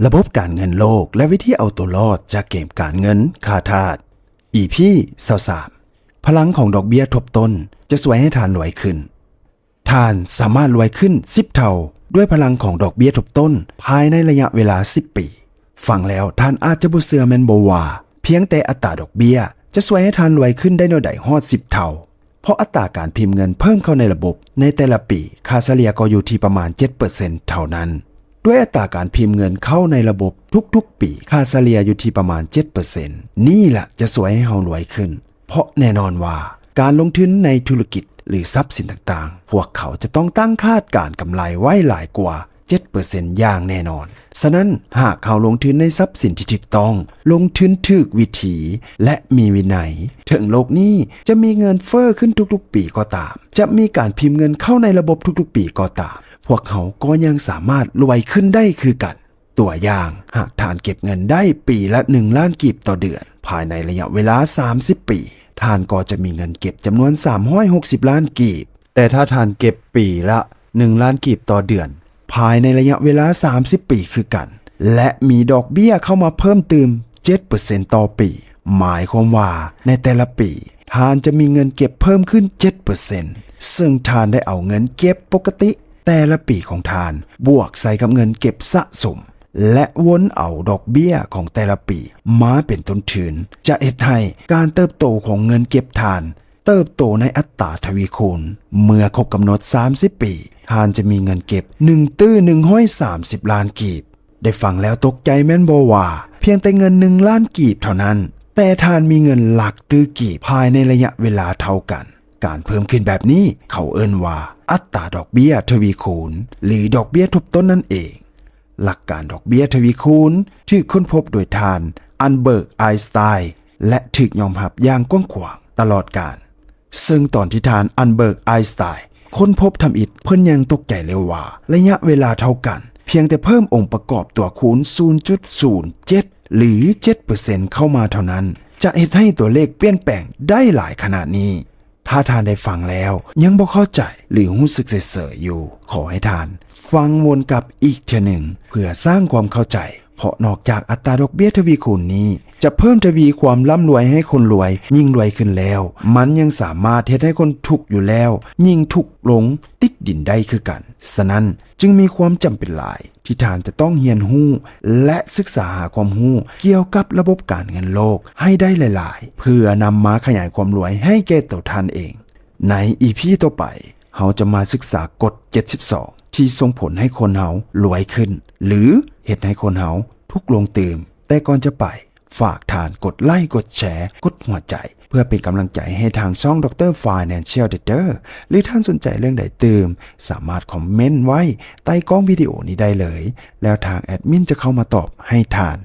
ระบบการเงินโลกและวิธีเอาตัวรอดจากเกมการเงินค่าทาส EP 23พลังของดอกเบี้ยทบต้นจะช่วยให้ทานรวยขึ้นทานสามารถรวยขึ้น10เท่าด้วยพลังของดอกเบี้ยทบต้นภายในระยะเวลา10ปีฟังแล้วท่านอาจจะบ่เชื่อแม่นบ่ว่าเพียงแต่อัตราดอกเบี้ยจะช่วยให้ทานรวยขึ้นได้แนวใดฮอด10เท่าเพราะอัตราการพิมพ์เงินเพิ่มเข้าในระบบในแต่ละปีค่าเฉลี่ยก็อยู่ที่ประมาณ 7% เท่านั้นด้วยอัตราการพิมพ์เงินเข้าในระบบทุกๆปีค่าเฉลี่ยอยู่ที่ประมาณ 7% นี่แหละจะช่วยให้เฮารวยขึ้นเพราะแน่นอนว่าการลงทุนในธุรกิจหรือทรัพย์สินต่างๆพวกเขาจะต้องตั้งคาดการกำไรไว้หลายกว่า 7% อย่างแน่นอนฉะนั้นหากเขาลงทุนในทรัพย์สินที่ถูกต้องลงทุนถูกวิธีและมีวินัยถึงโลกนี้จะมีเงินเฟ้อขึ้นทุกๆปีก็ตามจะมีการพิมพ์เงินเข้าในระบบทุกๆปีก็ตามพวกเขาก็ยังสามารถรวยขึ้นได้คือกันตัวอย่างหากท่านเก็บเงินได้ปีละ1ล้านกีบต่อเดือนภายในระยะเวลา30ปีท่านก็จะมีเงินเก็บจำนวน360ล้านกีบแต่ถ้าท่านเก็บปีละ1ล้านกีบต่อเดือนภายในระยะเวลา30ปีคือกันและมีดอกเบี้ยเข้ามาเพิ่มเติม 7% ต่อปีหมายความว่าในแต่ละปีท่านจะมีเงินเก็บเพิ่มขึ้น 7% ซึ่งท่านได้เอาเงินเก็บปกติแต่ละปีของท่านบวกใส่กับเงินเก็บสะสมและวนเอาดอกเบี้ยของแต่ละปีมาเป็นต้นทุนจะเฮ็ดให้การเติบโตของเงินเก็บท่านเติบโตในอัตราทวีคูณเมื่อครบกำหนด30ปีท่านจะมีเงินเก็บ130ล้านกีบได้ฟังแล้วตกใจแม่นบ่ว่าเพียงแต่เงิน1ล้านกีบเท่านั้นแต่ท่านมีเงินหลักตื้อกีบภายในระยะเวลาเท่ากันการเพิ่มขึ้นแบบนี้เขาเอิ้นว่าอัตราดอกเบี้ยทวีคูณหรือดอกเบี้ยทบต้นนั่นเองหลักการดอกเบี้ยทวีคูณถูกค้นพบโดยท่านอัลเบิร์ตไอน์สไตน์และถูกยอมรับอย่างกว้างขวางตลอดกาลซึ่งตอนที่ท่านอัลเบิร์ตไอน์สไตน์ค้นพบทำอิฐเพิ่นยังตกใจเลยว่าระยะเวลาเท่ากันเพียงแต่เพิ่มองค์ประกอบตัวคูณ 0.07 หรือ 7% เข้ามาเท่านั้นจะเฮ็ดให้ตัวเลขเปลี่ยนแปลงได้หลายขนาดนี้ถ้าท่านได้ฟังแล้วยังบ่เข้าใจหรือรู้สึกเฉยๆอยู่ขอให้ท่านฟังวนกลับอีกเทื่อหนึ่งเพื่อสร้างความเข้าใจเพราะนอกจากอัตราดอกเบี้ยทวีคูณนี้จะเพิ่มทวีความร่ำรวยให้คนรวยยิ่งรวยขึ้นแล้วมันยังสามารถเฮ็ดให้คนทุกข์อยู่แล้วยิ่งทุกข์ลงติดดินได้คือกันฉะนั้นจึงมีความจำเป็นหลายที่ท่านจะต้องเรียนรู้และศึกษาหาความรู้เกี่ยวกับระบบการเงินโลกให้ได้หลายๆเพื่อนำมาขยายความรวยให้แก่ตัวท่านเองใน EP ต่อไปเราจะมาศึกษากฎ72ที่ส่งผลให้คนเฮารวยขึ้นหรือเฮ็ดให้คนเฮาทุกข์ลงตื่มแต่ก่อนจะไปฝากท่านกดไลค์กดแชร์กดหัวใจเพื่อเป็นกำลังใจให้ทางช่องดร. Financial Trader หรือท่านสนใจเรื่องใดเติมสามารถคอมเมนต์ไว้ใต้กล้องวิดีโอนี้ได้เลยแล้วทางแอดมินจะเข้ามาตอบให้ท่าน